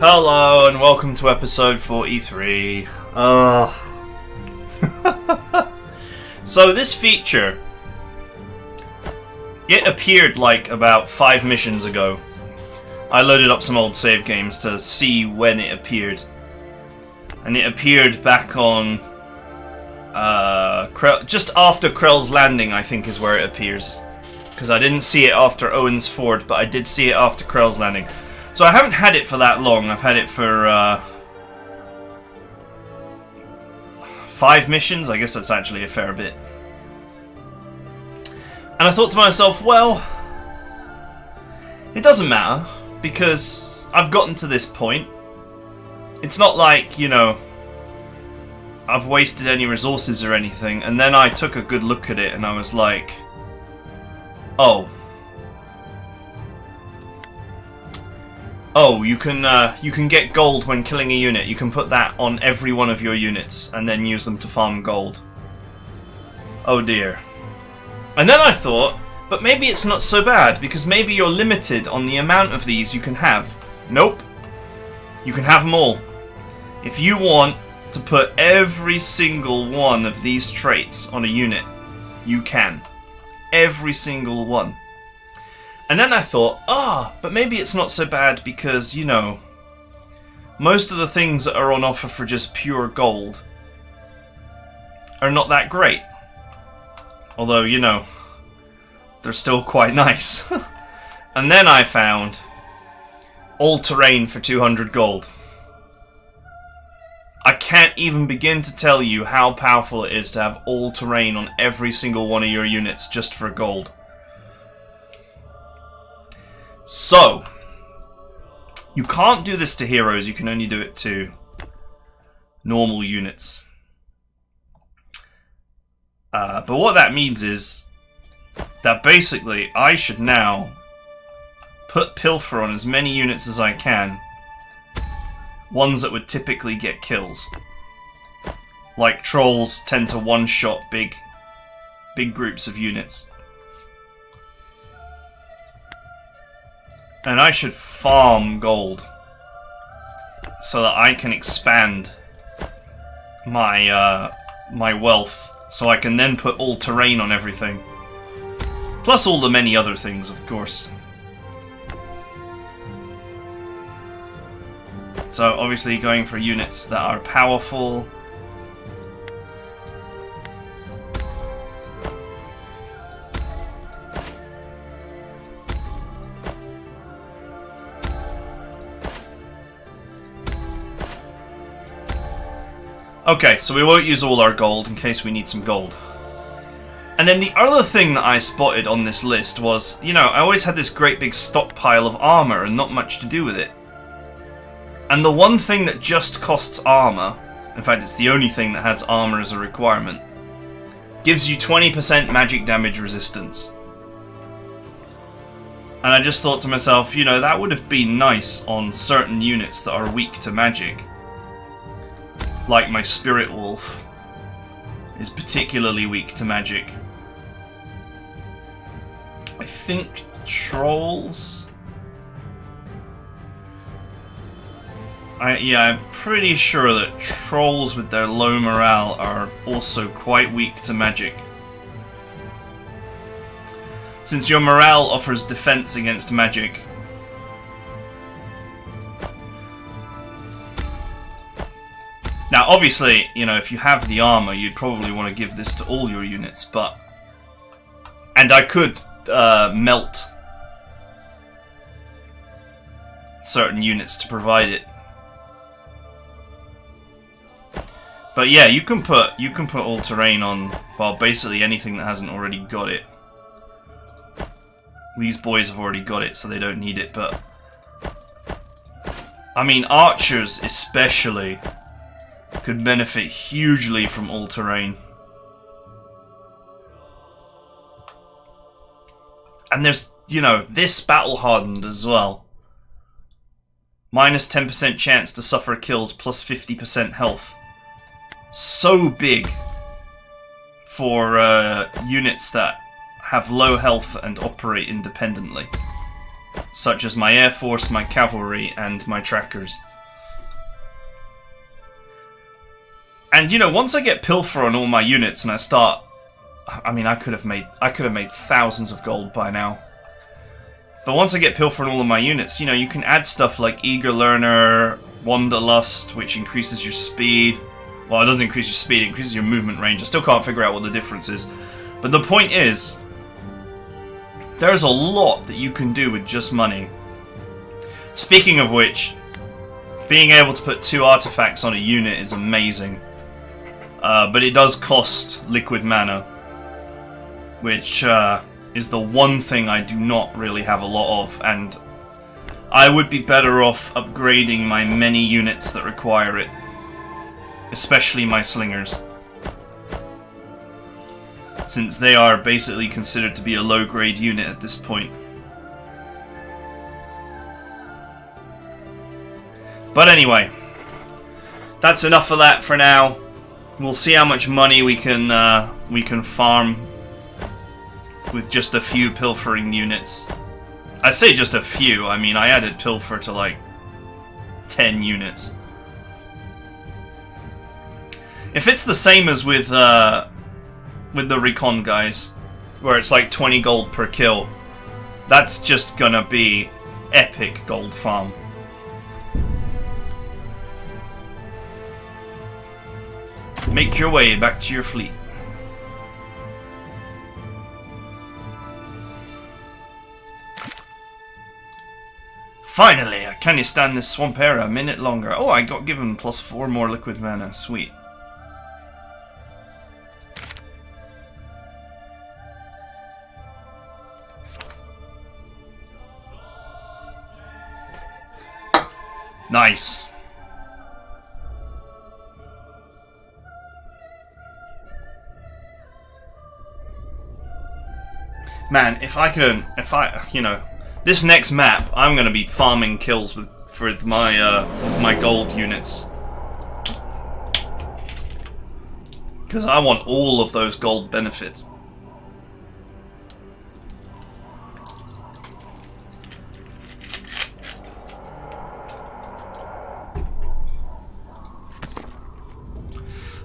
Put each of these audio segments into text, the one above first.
Hello and welcome to episode 43. So this feature, it appeared like about 5 missions ago. I loaded up some old save games to see when it appeared. And it appeared back on just after Krell's Landing, I think is where it appears. Because I didn't see it after Owen's Ford, but I did see it after Krell's Landing. So I haven't had it for that long. I've had it for 5 missions. I guess that's actually a fair bit. And I thought to myself, well, it doesn't matter, because I've gotten to this point. It's not like, you know, I've wasted any resources or anything. And then I took a good look at it and I was like, oh, you can get gold when killing a unit. You can put that on every one of your units and then use them to farm gold. Oh dear. And then I thought, but maybe it's not so bad, because maybe you're limited on the amount of these you can have. Nope. You can have them all. If you want to put every single one of these traits on a unit, you can. Every single one. And then I thought, but maybe it's not so bad because, you know, most of the things that are on offer for just pure gold are not that great. Although, you know, they're still quite nice. And then I found all-terrain for 200 gold. I can't even begin to tell you how powerful it is to have all-terrain on every single one of your units just for gold. So, you can't do this to heroes, you can only do it to normal units. But what that means is that basically I should now put Pilfer on as many units as I can, ones that would typically get kills. Like trolls tend to one-shot big groups of units. And I should farm gold so that I can expand my my wealth, so I can then put all terrain on everything. Plus all the many other things, of course. So obviously going for units that are powerful. Okay, so we won't use all our gold in case we need some gold. And then the other thing that I spotted on this list was, you know, I always had this great big stockpile of armor and not much to do with it. And the one thing that just costs armor, in fact it's the only thing that has armor as a requirement, gives you 20% magic damage resistance. And I just thought to myself, you know, that would have been nice on certain units that are weak to magic. Like my Spirit Wolf is particularly weak to magic. I think trolls... I'm pretty sure that trolls with their low morale are also quite weak to magic. Since your morale offers defense against magic. Now, obviously, you know, if you have the armor, you'd probably want to give this to all your units, but... And I could melt certain units to provide it. But yeah, you can put all terrain on, well, basically anything that hasn't already got it. These boys have already got it, so they don't need it, but... I mean, archers especially could benefit hugely from all-terrain. And there's, you know, this battle-hardened as well. Minus 10% chance to suffer kills, plus 50% health. So big for units that have low health and operate independently. such as my air force, my cavalry, and my trackers. And you know, once I get pilfer on all my units and I start, I mean, I could have made thousands of gold by now. But once I get pilfer on all of my units, you know, you can add stuff like Eager Learner, Wanderlust, which increases your speed. Well, it doesn't increase your speed, it increases your movement range. I still can't figure out what the difference is. But the point is, there's a lot that you can do with just money. Speaking of which, being able to put 2 artifacts on a unit is amazing. But it does cost liquid mana, which is the one thing I do not really have a lot of, and I would be better off upgrading my many units that require it, especially my slingers, since they are basically considered to be a low-grade unit at this point. But anyway, that's enough of that for now. We'll see how much money we can farm with just a few pilfering units. I say just a few, I mean I added pilfer to like 10 units. If it's the same as with the recon guys, where it's like 20 gold per kill, that's just gonna be epic gold farm. Make your way back to your fleet. Finally, can you stand this swamp area a minute longer? Oh, I got given +4 more liquid mana. Sweet. Nice. Man, you know, this next map, I'm gonna be farming kills for my gold units, because I want all of those gold benefits.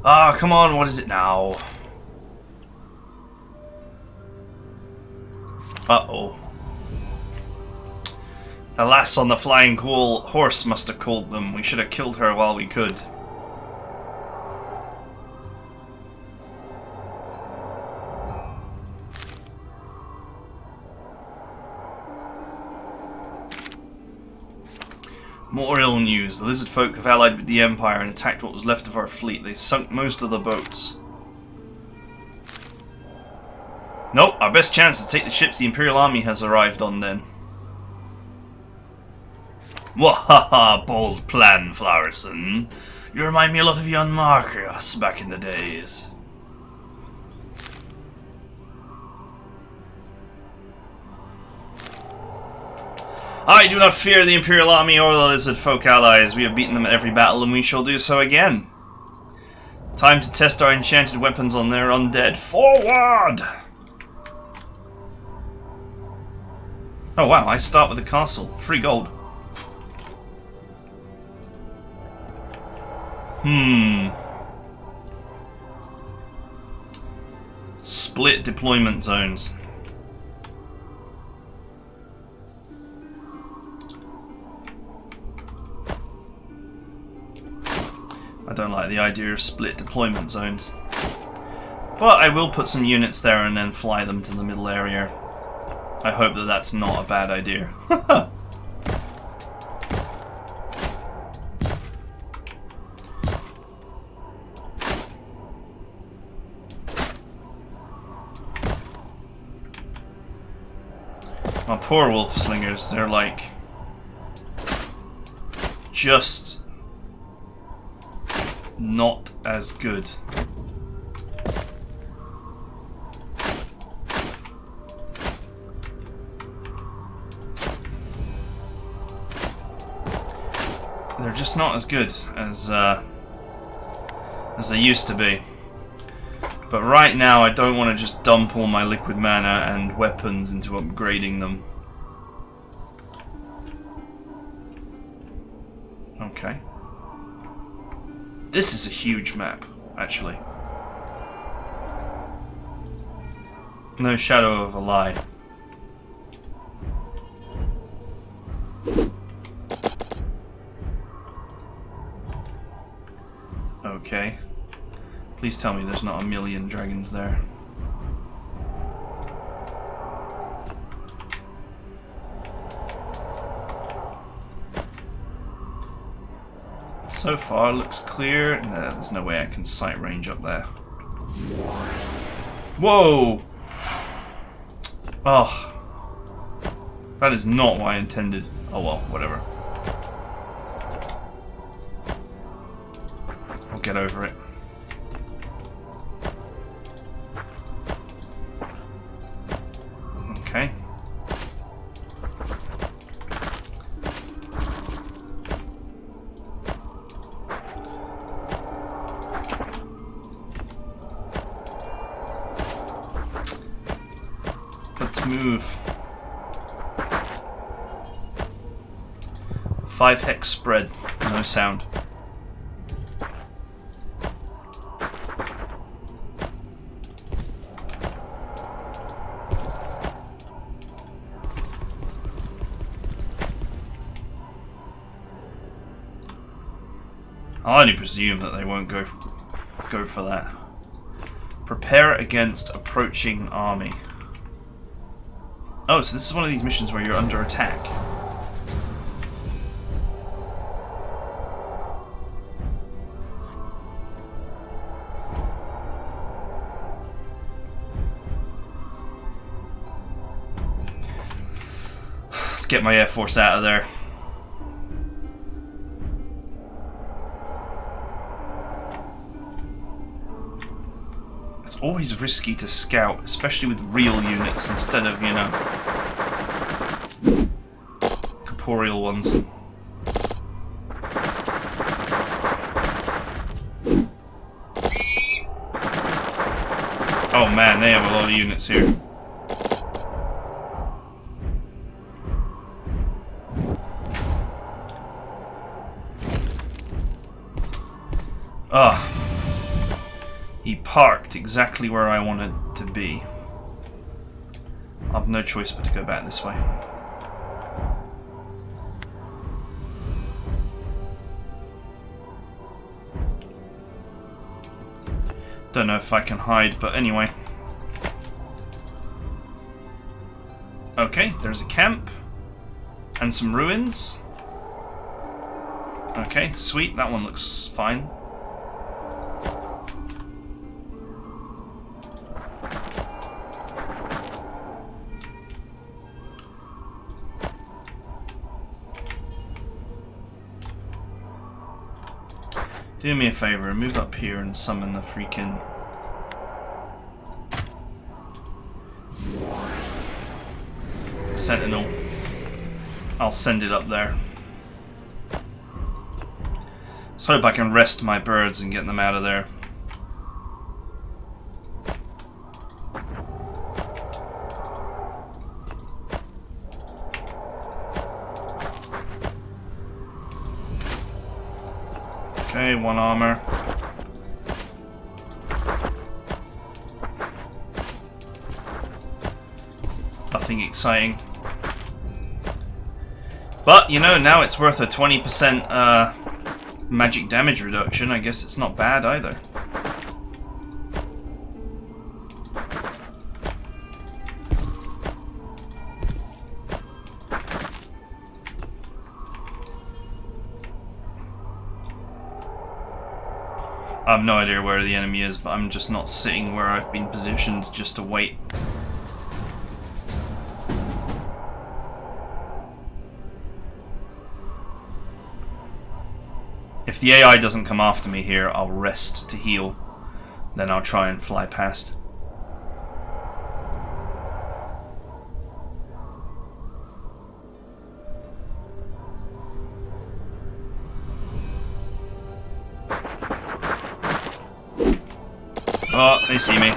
Ah, come on, what is it now? Uh-oh. Alas, on the flying horse must have called them. We should have killed her while we could. More ill news. The lizard folk have allied with the Empire and attacked what was left of our fleet. They sunk most of the boats. Nope, our best chance to take the ships the Imperial Army has arrived on then. Wahaha, bold plan, Flowerson. You remind me a lot of young Marcus back in the days. I do not fear the Imperial Army or the Lizard Folk allies. We have beaten them at every battle and we shall do so again. Time to test our enchanted weapons on their undead. Forward! Oh wow, I start with a castle. Free gold. Split deployment zones. I don't like the idea of split deployment zones. But I will put some units there and then fly them to the middle area. I hope that that's not a bad idea. My poor wolf slingers, they're like just not as good. They're just not as good as they used to be. But right now I don't want to just dump all my liquid mana and weapons into upgrading them. Okay. This is a huge map, actually. No shadow of a lie. Okay. Please tell me there's not a million dragons there. So far, looks clear. No, there's no way I can sight range up there. Whoa! Oh. That is not what I intended. Oh well, whatever. I'll get over it. Okay. Let's move. 5 hex spread, no sound. I'll only presume that they won't go for that. Prepare against approaching army. Oh, so this is one of these missions where you're under attack. Let's get my Air Force out of there. It's always risky to scout, especially with real units instead of, you know, corporeal ones. Oh man, they have a lot of units here. Ah. He parked exactly where I wanted to be. I have no choice but to go back this way. Don't know if I can hide, but anyway. Okay, there's a camp. And some ruins. Okay, sweet, that one looks fine. Do me a favor, move up here and summon the freaking... Sentinel. I'll send it up there. Let's hope I can rest my birds and get them out of there. Okay, 1 armor. Nothing exciting. But, you know, now it's worth a 20% magic damage reduction. I guess it's not bad either. I have no idea where the enemy is, but I'm just not sitting where I've been positioned just to wait. If the AI doesn't come after me here, I'll rest to heal. Then I'll try and fly past. Oh, they see me.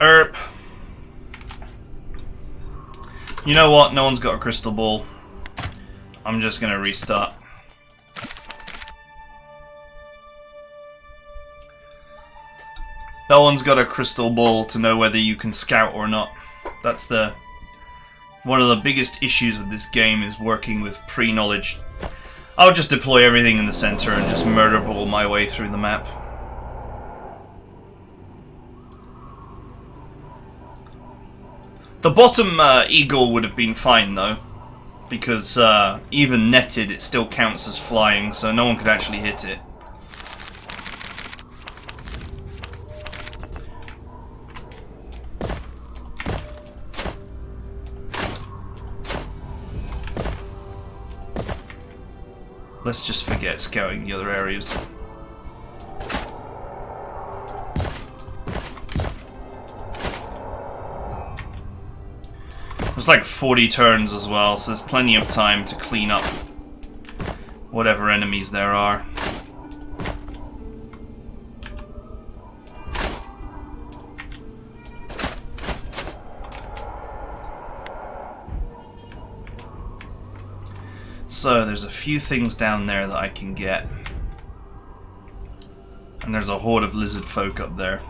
Erp. You know what? No one's got a crystal ball. I'm just gonna restart. No one's got a crystal ball to know whether you can scout or not. That's one of the biggest issues with this game, is working with pre-knowledge. I'll just deploy everything in the center and just murder ball my way through the map. The bottom eagle would have been fine though, because even netted it still counts as flying, so no one could actually hit it. Let's just forget scouting the other areas. There's like 40 turns as well, so there's plenty of time to clean up whatever enemies there are. So there's a few things down there that I can get. And there's a horde of lizard folk up there.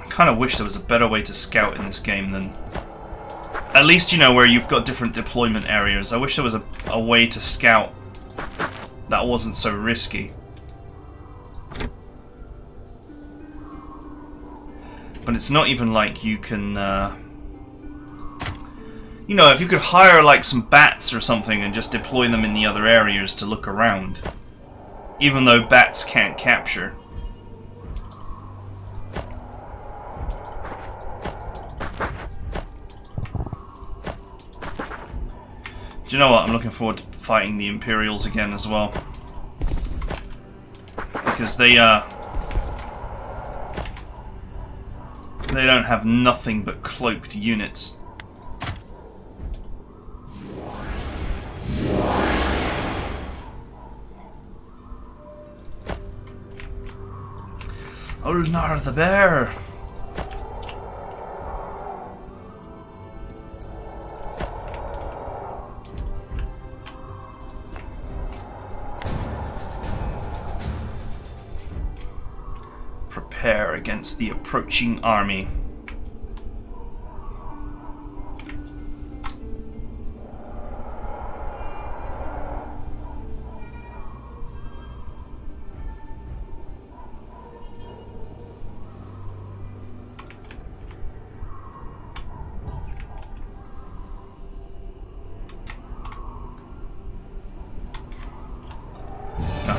I kind of wish there was a better way to scout in this game than... At least, you know, where you've got different deployment areas. I wish there was a way to scout that wasn't so risky. But it's not even like you can... You know, if you could hire like some bats or something and just deploy them in the other areas to look around. Even though bats can't capture. Do you know what? I'm looking forward to fighting the Imperials again as well. Because they don't have nothing but cloaked units. Ulnar the bear! Prepare against the approaching army.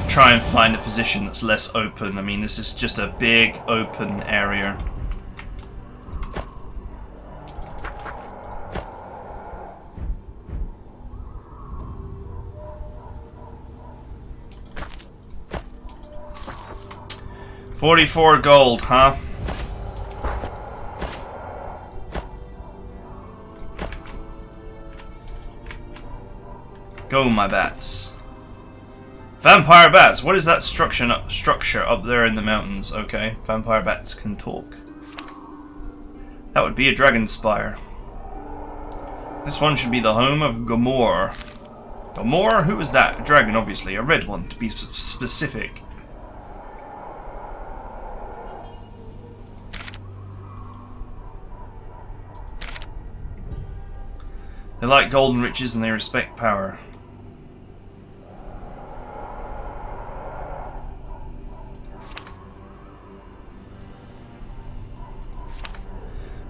Try and find a position that's less open. I mean, this is just a big open area. $44 gold, huh? Go, my bats. Vampire bats! What is that structure up there in the mountains? Okay, vampire bats can talk. That would be a dragon spire. This one should be the home of Gamor. Gamor? Who is that? A dragon, obviously. A red one, to be specific. They like gold and riches and they respect power.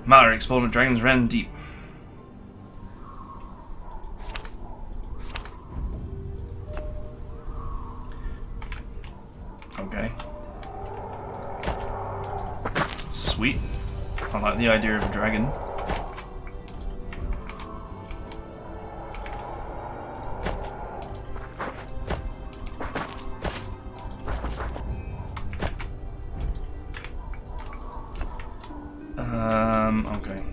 Matter exploded dragons ran deep. Okay. Sweet. I like the idea of a dragon. Okay.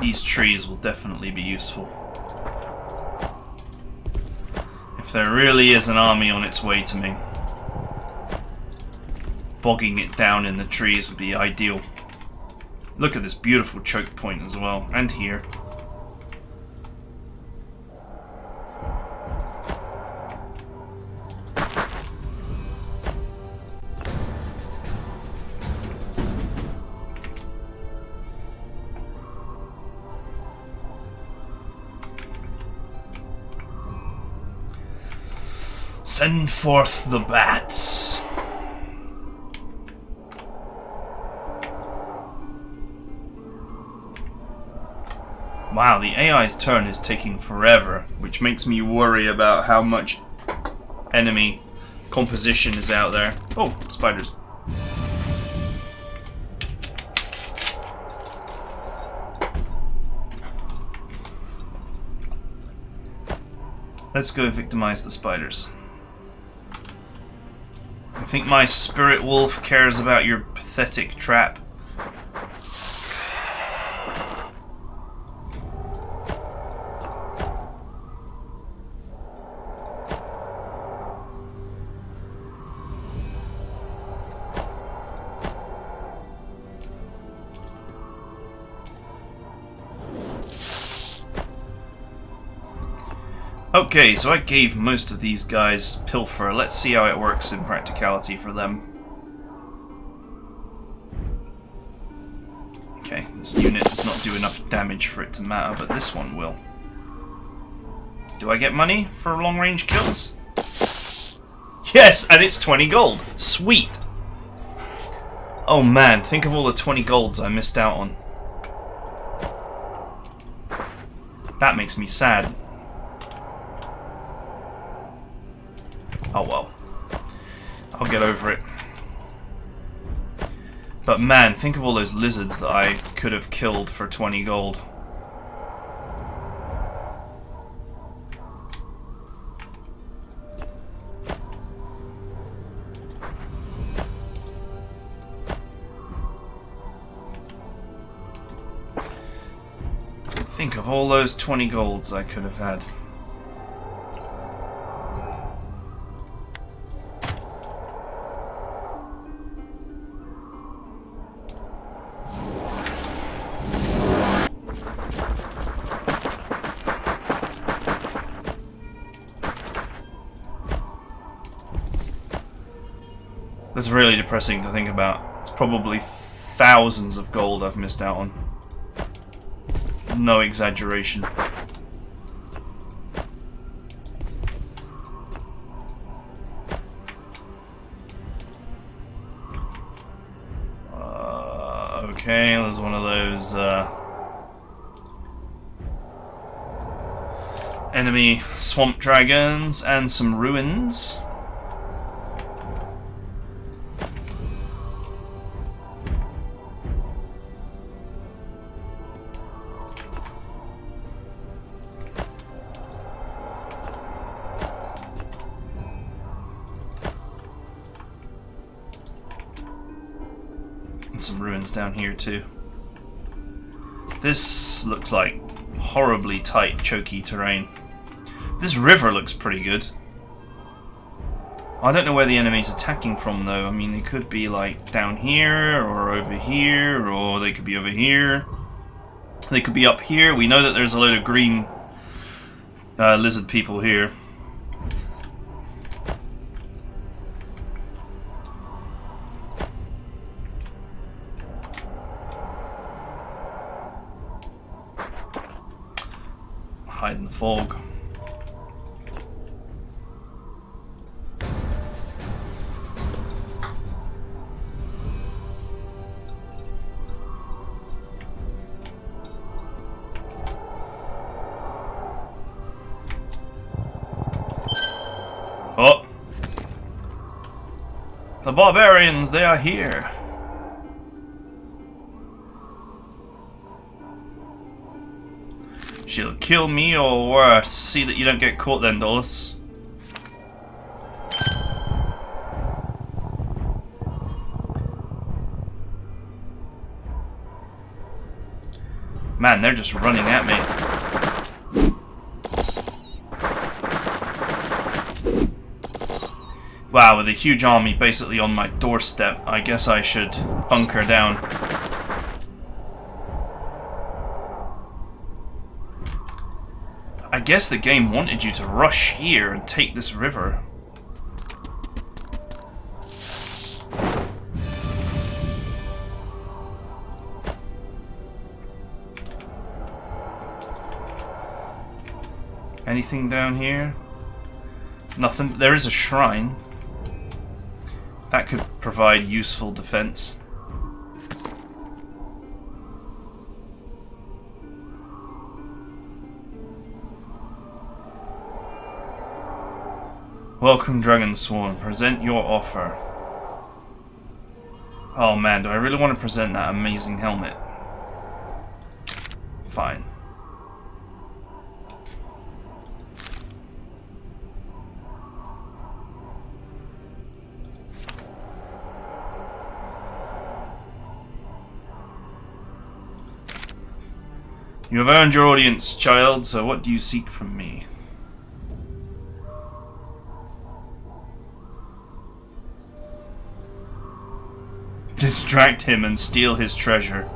These trees will definitely be useful. If there really is an army on its way to me, bogging it down in the trees would be ideal. Look at this beautiful choke point as well, and here. Send forth the bats. Wow, the AI's turn is taking forever, which makes me worry about how much enemy composition is out there. Oh, spiders. Let's go victimize the spiders. I think my spirit wolf cares about your pathetic trap. Okay, so I gave most of these guys Pilfer. Let's see how it works in practicality for them. Okay, this unit does not do enough damage for it to matter, but this one will. Do I get money for long-range kills? Yes, and it's 20 gold. Sweet! Oh man, think of all the 20 golds I missed out on. That makes me sad. Oh well. I'll get over it. But man, think of all those lizards that I could have killed for 20 gold. Think of all those 20 golds I could have had. That's really depressing to think about. It's probably thousands of gold I've missed out on. No exaggeration. Okay, there's one of those enemy swamp dragons and some ruins. Some ruins down here too. This looks like horribly tight, choky terrain. This river looks pretty good. I don't know where the enemy's attacking from though. I mean, they could be like down here or over here, or they could be over here. They could be up here. We know that there's a load of green lizard people here. Hide in the fog. Oh! The barbarians, they are here. She'll kill me or worse. See that you don't get caught then, Dolus. Man, they're just running at me. Wow, with a huge army basically on my doorstep, I guess I should bunker down. I guess the game wanted you to rush here and take this river. Anything down here? Nothing. There is a shrine. That could provide useful defense. Welcome, Dragonsworn. Present your offer. Oh man, do I really want to present that amazing helmet? Fine. You have earned your audience, child, so what do you seek from me? Distract him and steal his treasure.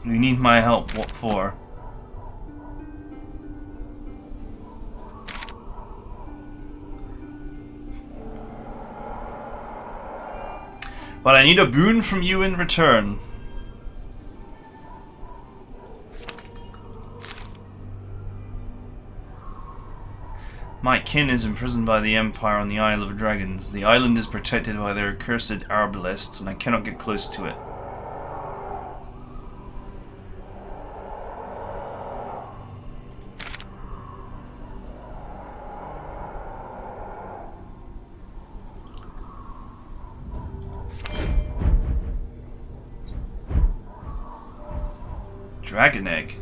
You need my help, what for? But I need a boon from you in return. My kin is imprisoned by the Empire on the Isle of Dragons. The island is protected by their accursed arbalists, and I cannot get close to it. Dragon egg.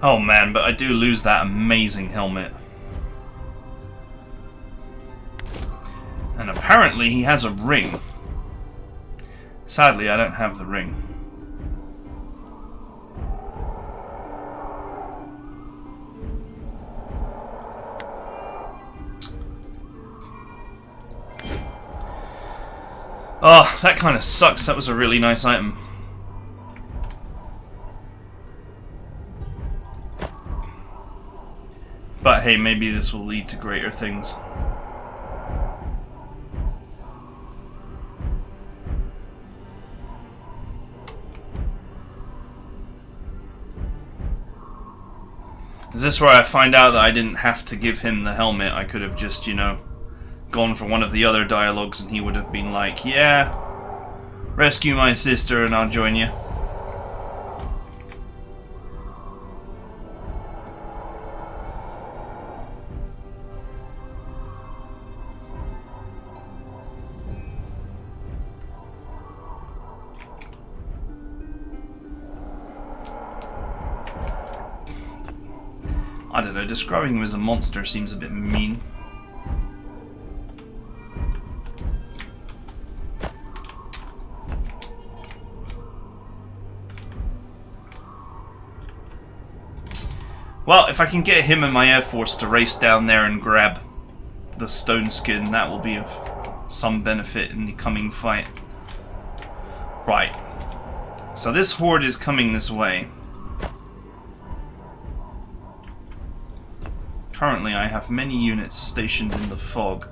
Oh man, but I do lose that amazing helmet. And apparently he has a ring. Sadly, I don't have the ring. Oh, that kind of sucks. That was a really nice item. But hey, maybe this will lead to greater things. Is this where I find out that I didn't have to give him the helmet? I could have just, you know, gone for one of the other dialogues and he would have been like, yeah, rescue my sister and I'll join you. I don't know, describing him as a monster seems a bit mean. Well, if I can get him and my air force to race down there and grab the stone skin, that will be of some benefit in the coming fight. Right. So this horde is coming this way. Currently I have many units stationed in the fog,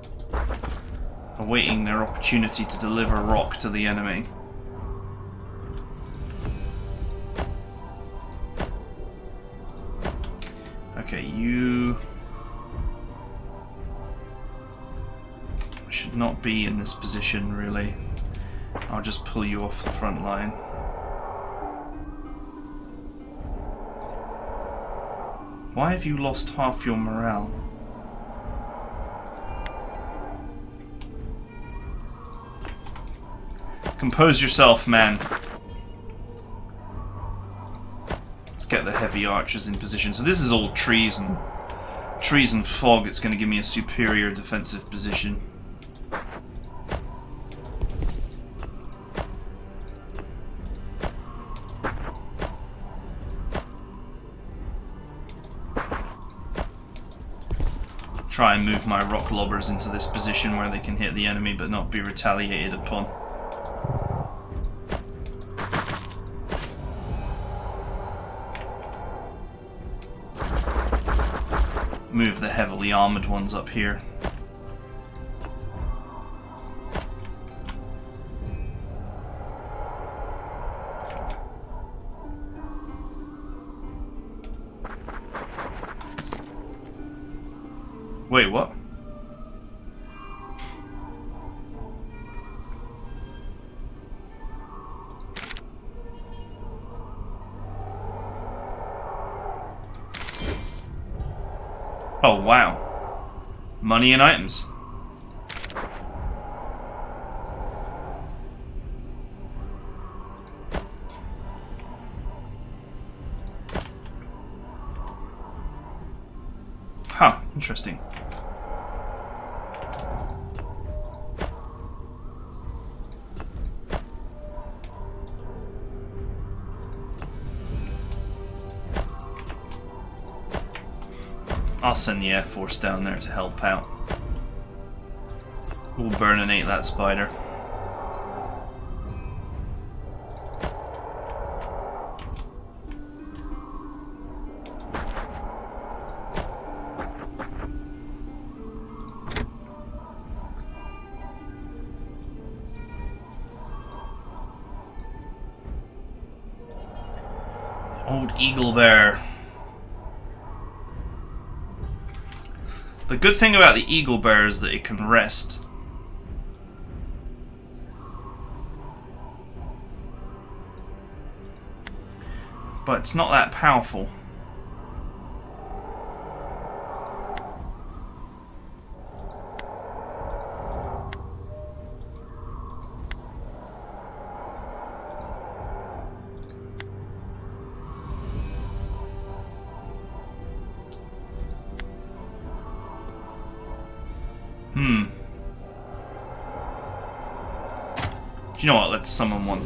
awaiting their opportunity to deliver rock to the enemy. Okay, you... should not be in this position, really. I'll just pull you off the front line. Why have you lost half your morale? Compose yourself, man. Let's get the heavy archers in position. So this is all trees and fog. It's going to give me a superior defensive position. Try and move my rock lobbers into this position where they can hit the enemy but not be retaliated upon. Move the heavily armored ones up here. Wait, what? Oh, wow. Money and items. Huh, interesting. I'll send the Air Force down there to help out. We'll burninate that spider. Old eagle bear. The good thing about the eagle bear is that it can rest. But it's not that powerful. Do you know what? Let's summon one.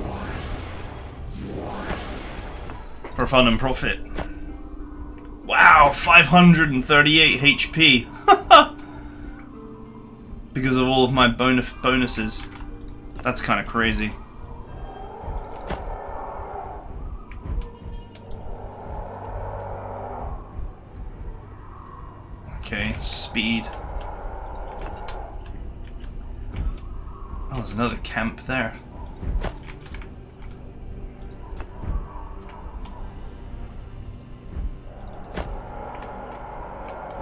For fun and profit. Wow, 538 HP. Because of all of my bonuses. That's kind of crazy. Okay, speed. Oh, there's another camp there.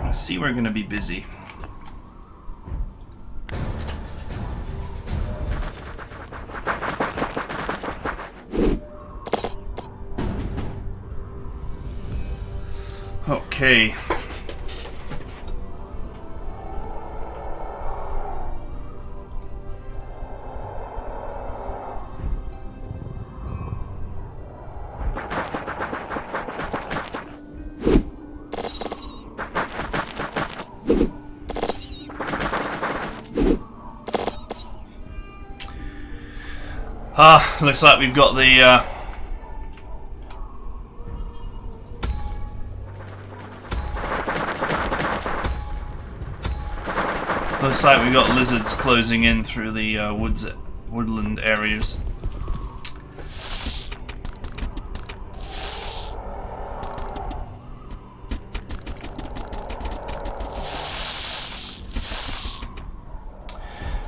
I see we're going to be busy. Okay. Looks like we've got the looks like we've got lizards closing in through the woodland areas.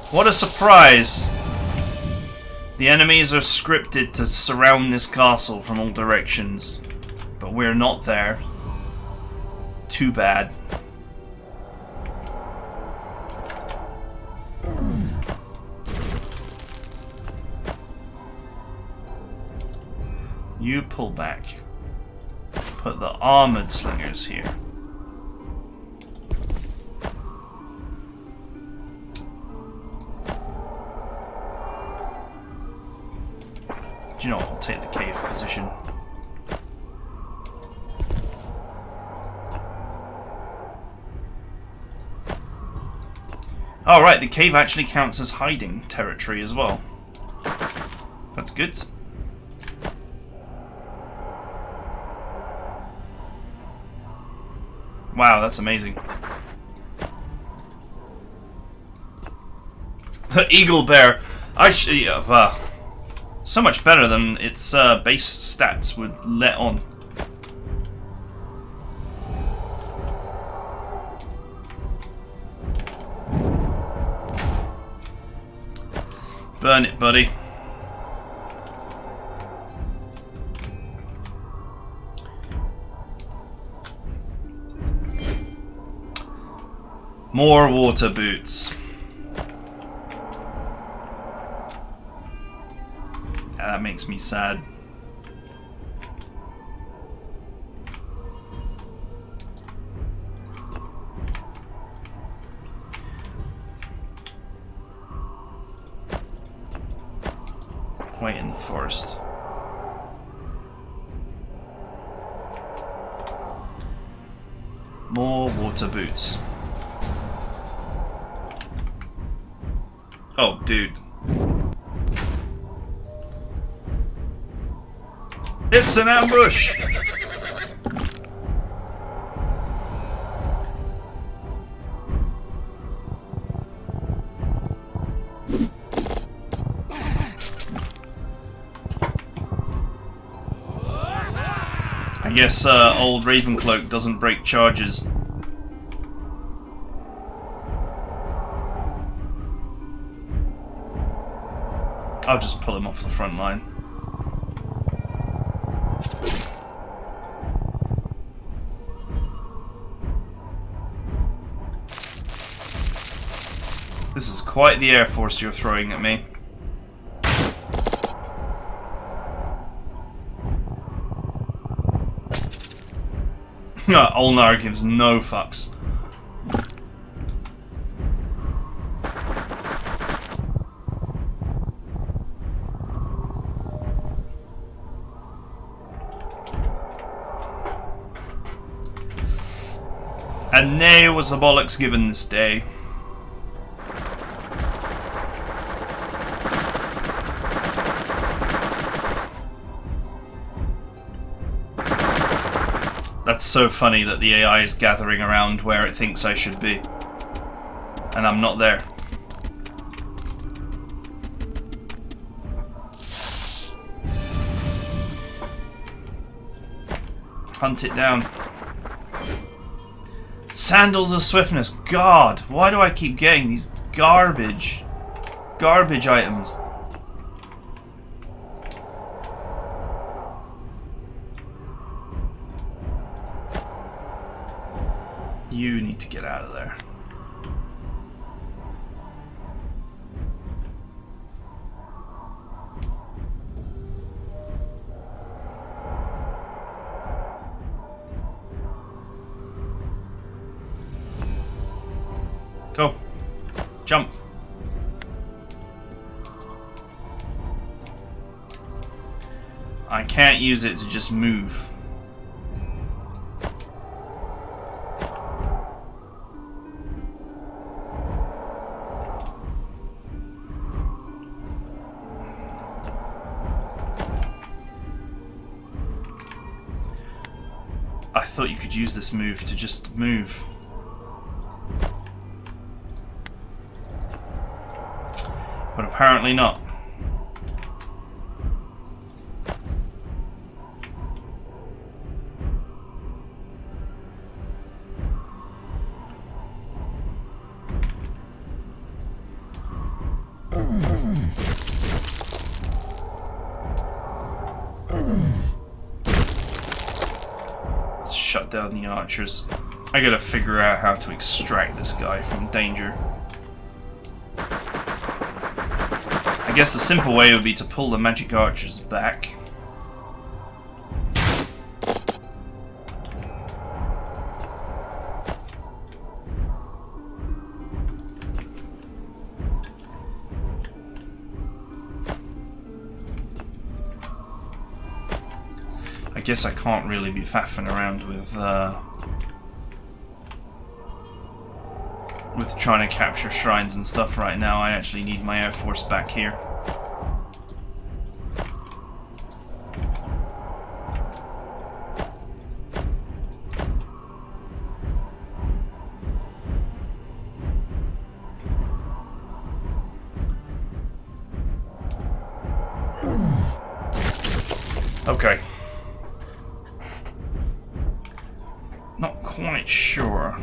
What a surprise! The enemies are scripted to surround this castle from all directions, but we're not there. Too bad. You pull back. Put the armored slingers here. Do you know what? I'll take the cave position. Oh right, the cave actually counts as hiding territory as well. That's good. Wow, that's amazing. The Eagle Bear. So much better than its base stats would let on. Burn it, buddy. More water boots. Yeah, that makes me sad. Wait in the forest. More water boots. Oh, dude. It's an ambush! I guess old Ravencloak doesn't break charges. I'll just pull him off the front line. This is quite the air force you're throwing at me. Olnar gives no fucks. And nay was the bollocks given this day. That's so funny that the AI is gathering around where it thinks I should be. And I'm not there. Hunt it down. Sandals of Swiftness. God, why do I keep getting these garbage items? You need to get out of there. Go. Jump. I can't use it to just move. I thought you could use this move to just move. But apparently not. Let's shut down the archers. I gotta figure out how to extract this guy from danger. I guess the simple way would be to pull the magic archers back. I guess I can't really be faffing around with trying to capture shrines and stuff right now. I actually need my Air Force back here. Okay. Not quite sure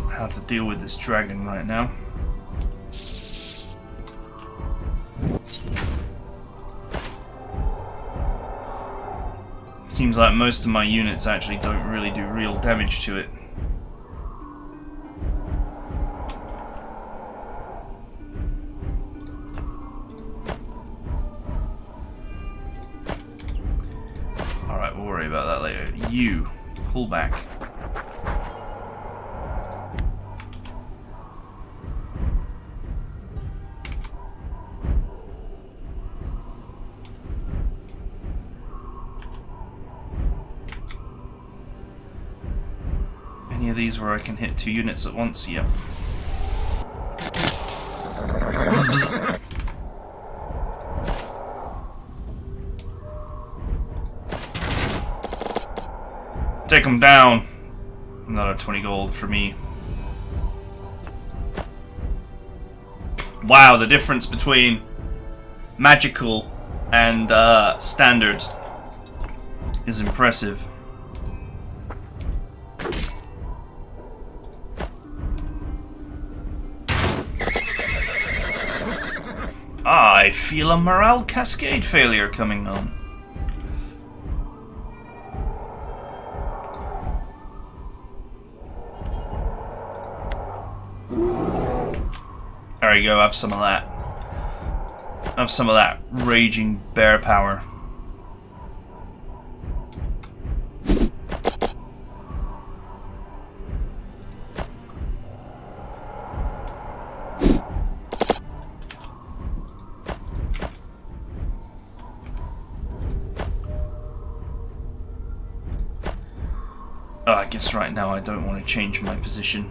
how to deal with this dragon right now. Seems like most of my units actually don't really do real damage to it. Alright, we'll worry about that later. You, pull back. Any of these where I can hit 2 units at once? Yep. Take them down. Another 20 gold for me. Wow, the difference between magical and standard is impressive. I feel a morale cascade failure coming on. There you go, have some of that. Have some of that raging bear power. Oh, I guess right now I don't want to change my position.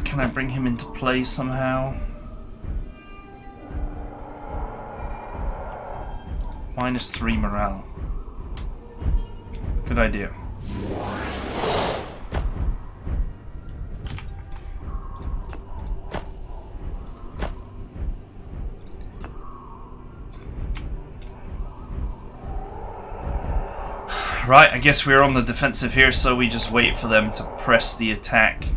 Can I bring him into play somehow? -3 morale. Good idea. Right, I guess we're on the defensive here, so we just wait for them to press the attack.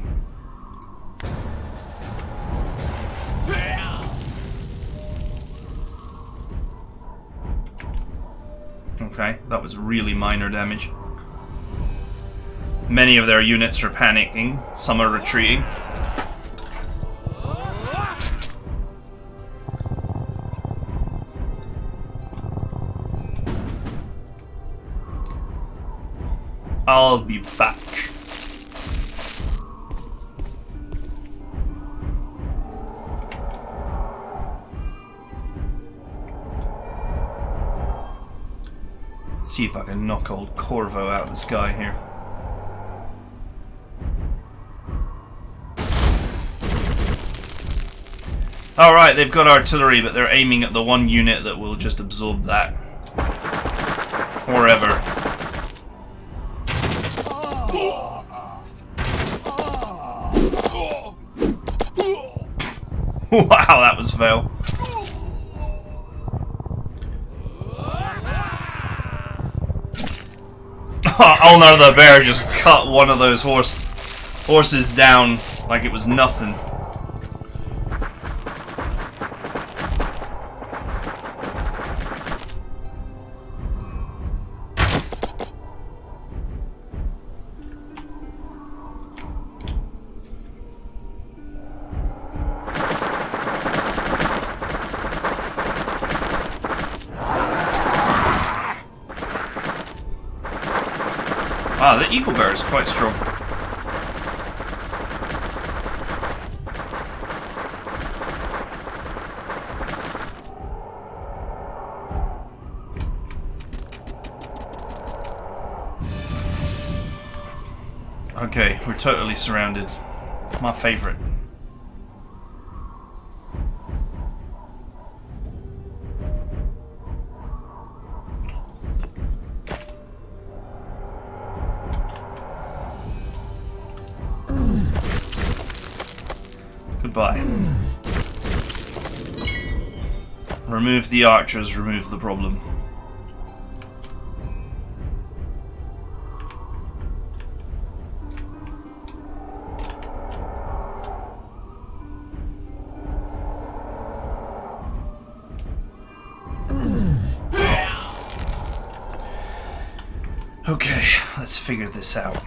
Okay, that was really minor damage. Many of their units are panicking, some are retreating. I'll be back. See if I can knock old Corvo out of the sky here. Alright, they've got artillery, but they're aiming at the one unit that will just absorb that. Forever. Wow, that was fail. Oh no, the bear just cut one of those horses down like it was nothing. Ah, the eagle bear is quite strong. Okay, we're totally surrounded. My favorite. Goodbye. Remove the archers, remove the problem. Okay, let's figure this out.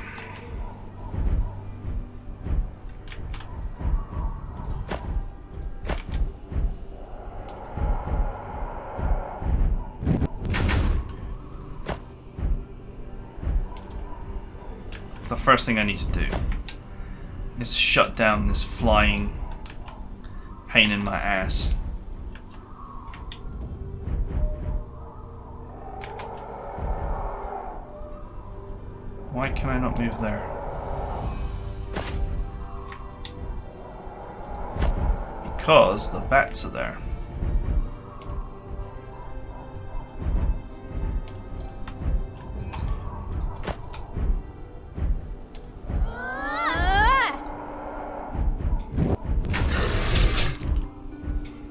The first thing I need to do is shut down this flying pain in my ass. Why can I not move there? Because the bats are there.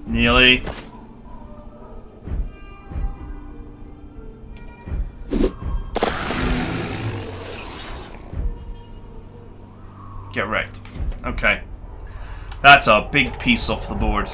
Nearly. Get wrecked. Okay. That's a big piece off the board.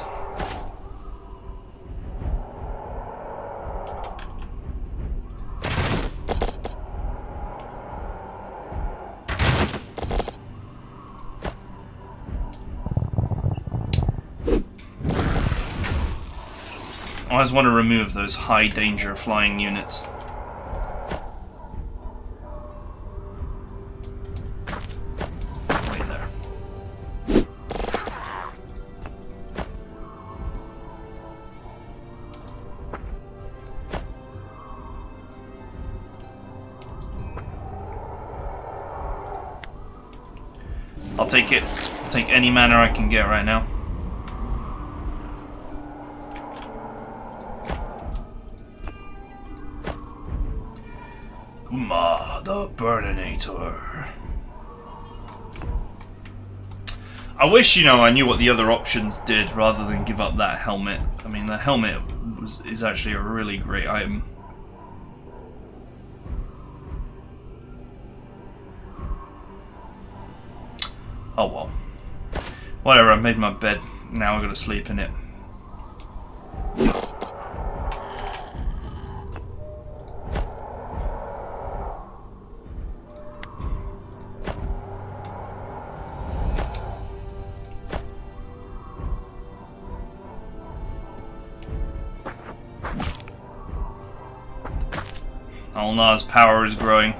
I just want to remove those high danger flying units. Right there. I'll take it. I'll take any mana I can get right now. The Burninator. I wish, I knew what the other options did rather than give up that helmet. I mean, the helmet is actually a really great item. Oh well. Whatever, I made my bed. Now I gotta sleep in it. Alna's power is growing.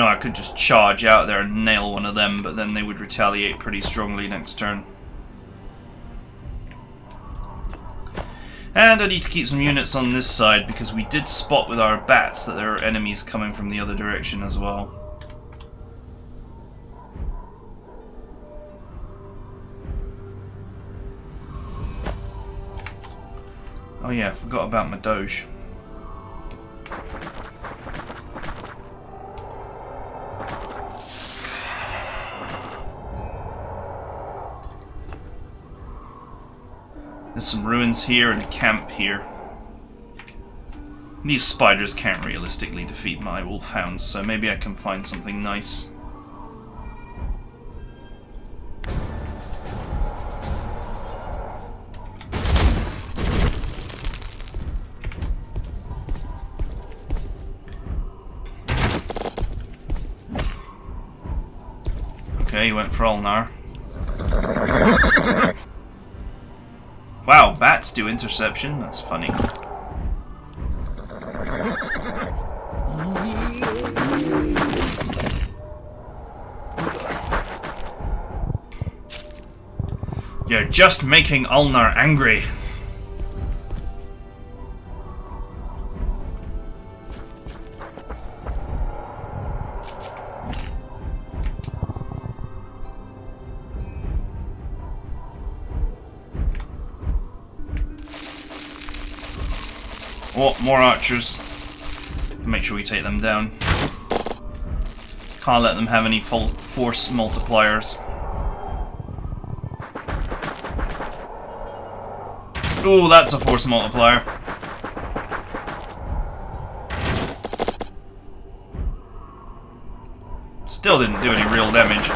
I could just charge out there and nail one of them, but then they would retaliate pretty strongly next turn. And I need to keep some units on this side, because we did spot with our bats that there are enemies coming from the other direction as well. Oh yeah, I forgot about my Doge. There's some ruins here and a camp here. These spiders can't realistically defeat my wolfhounds, so maybe I can find something nice. Okay, he went for Ulnar. Wow, bats do interception. That's funny. You're just making Ulnar angry. Oh, more archers. Make sure we take them down. Can't let them have any force multipliers. Oh, that's a force multiplier. Still didn't do any real damage.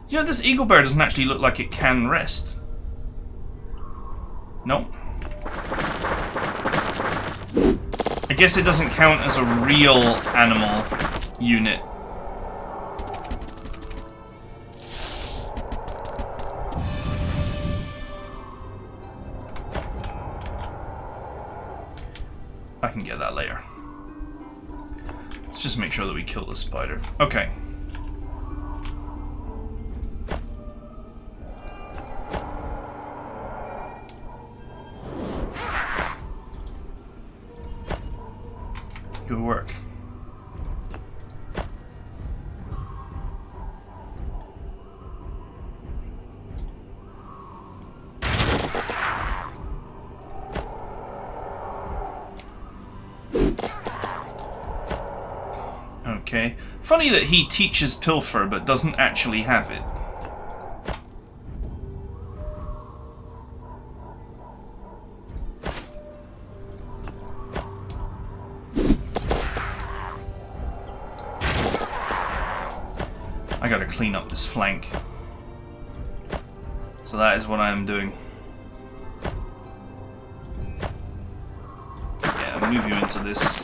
You know, this eagle bear doesn't actually look like it can rest. Nope. I guess it doesn't count as a real animal unit. I can get that later. Let's just make sure that we kill the spider. Okay. Good work. Okay. Funny that he teaches Pilfer but doesn't actually have it. I gotta clean up this flank. So that is what I am doing. Yeah, I'll move you into this.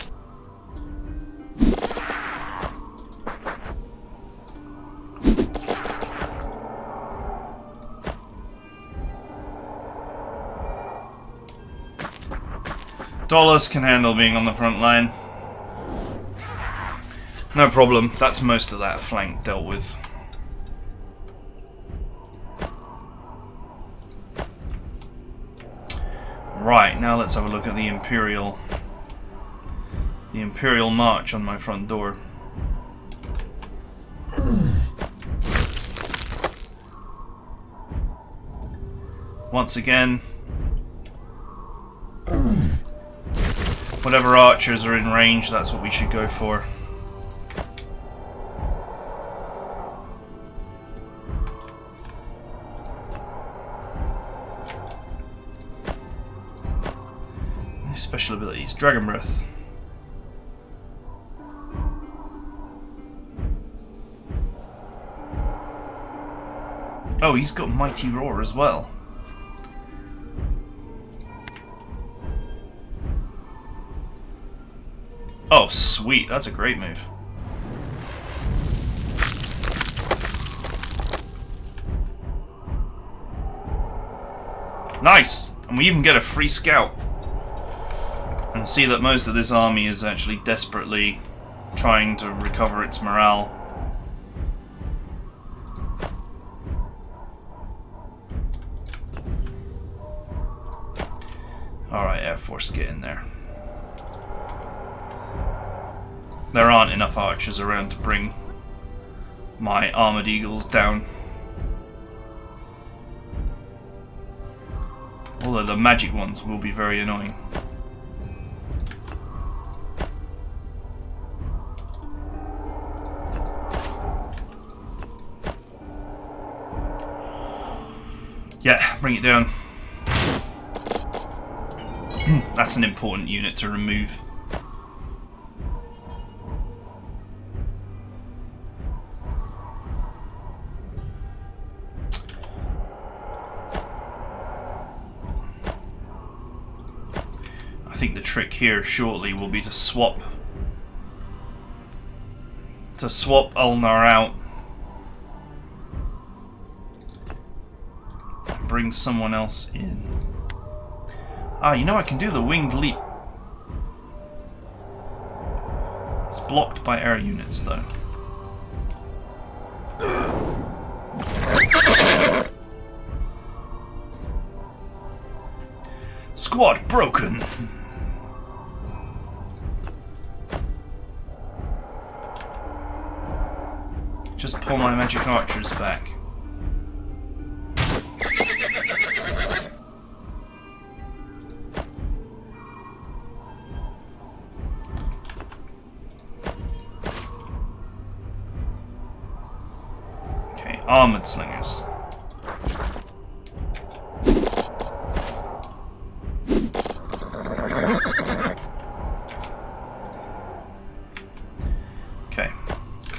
Dollars can handle being on the front line. No problem, that's most of that flank dealt with. Right, now let's have a look at the Imperial March on my front door. Once again, whatever archers are in range, that's what we should go for. Special abilities. Dragon Breath. Oh, he's got Mighty Roar as well. Oh, sweet. That's a great move. Nice! And we even get a free scout. And see that most of this army is actually desperately trying to recover its morale. Alright, Air Force, get in there. There aren't enough archers around to bring my armored eagles down. Although the magic ones will be very annoying. Yeah, bring it down. That's an important unit to remove. think the trick here shortly will be to swap Ulnar out. Bring someone else in. Ah, you know I can do the winged leap. It's blocked by air units though. Squad broken. Just pull my magic archers back. Okay, armored slingers.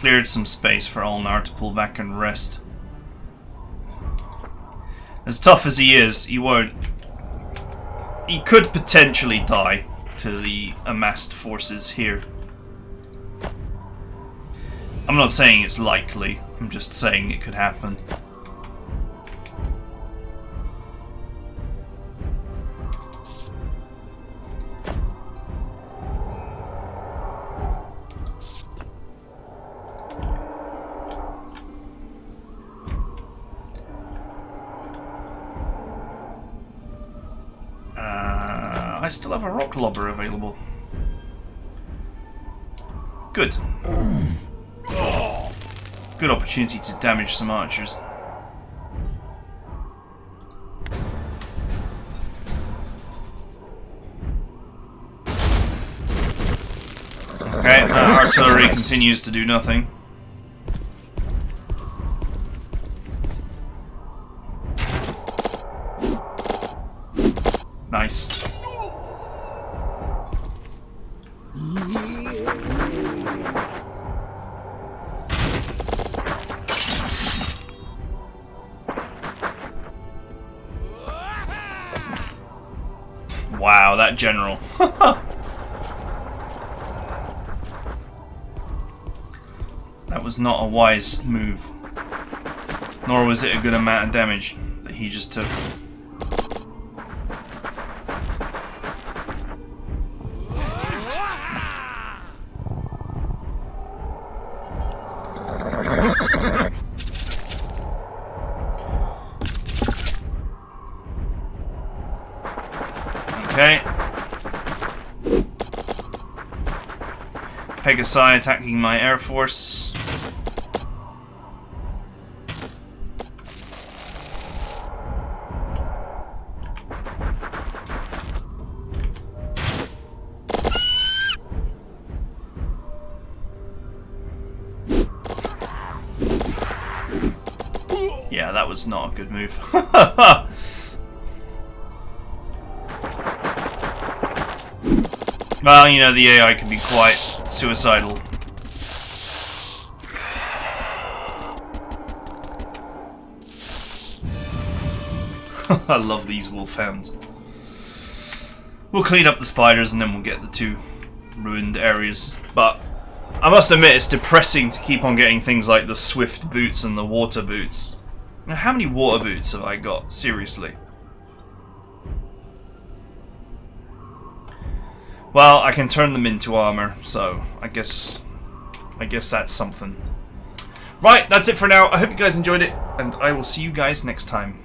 Cleared some space for Ulnar to pull back and rest. As tough as he is, he won't. He could potentially die to the amassed forces here. I'm not saying it's likely, I'm just saying it could happen. I still have a rock lobber available. Good. Good opportunity to damage some archers. Okay, artillery continues to do nothing. Nice. Wow, that general. That was not a wise move. Nor was it a good amount of damage that he just took. Okay. Pegasi attacking my air force. Yeah, that was not a good move. Well, you know, the AI can be quite suicidal. I love these wolfhounds. We'll clean up the spiders and then we'll get the two ruined areas. But I must admit, it's depressing to keep on getting things like the swift boots and the water boots. Now, how many water boots have I got? Seriously. Well, I can turn them into armor, so I guess that's something. Right, that's it for now. I hope you guys enjoyed it, and I will see you guys next time.